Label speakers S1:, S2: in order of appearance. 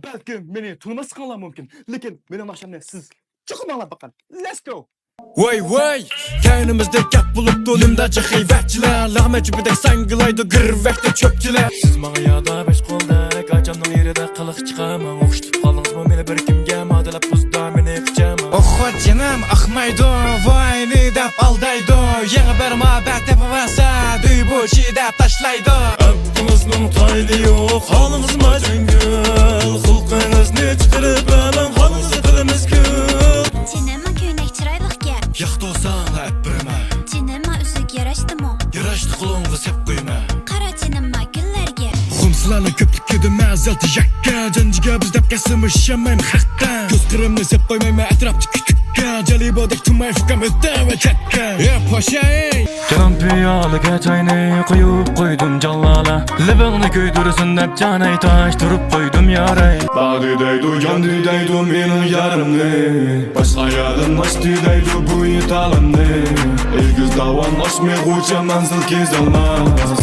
S1: Belki beni tanımasınlar mümkün. Lekin benim akşamda siz çıkın anlat bakalım. Let's go.
S2: Vay kaynımızda gap bulup donumda cıhıyvetçiler Lahmet cübüdek sangılaydı gırvekte çöpçiler Siz bana yada beş kolda Kaçamdan yeride kılık çıkamam Okştup kaldınız mı beni bir kimge Madalap buzda meni kıçamam Oh canım akmaydı Vay ne dep aldaydı Yeni bir mabet yapamasa Düy bu çiğdep taşlaydı Aklınızın taylı yok Halınız mı cüngül Hulkınız ne çıkırıp alın Halınızı kılımız kül Yaktı olsan hep birime
S3: Cinema üzük yaraşdı mı?
S2: Yaraştı kulağınız hep kuyma
S3: Kara cinema güllerge
S2: Xumsılarla köplük kedime zaltı jakka Cancıga biz dep kesimiş yamayım hakka Göz kırımını sep koymayma etrafçı küçükka Calibodek tümay fıkam öte ve çekka Ya paşa ey Canım piyalı geçayını koyup koydum callala Libini köydürüsün hep canay taş durup koydum yaray Bağdideydu yandideydu menin yarımni Başka yarın açtideydu bu italımni Elgiz davan açmay koyca manzil kez olmaz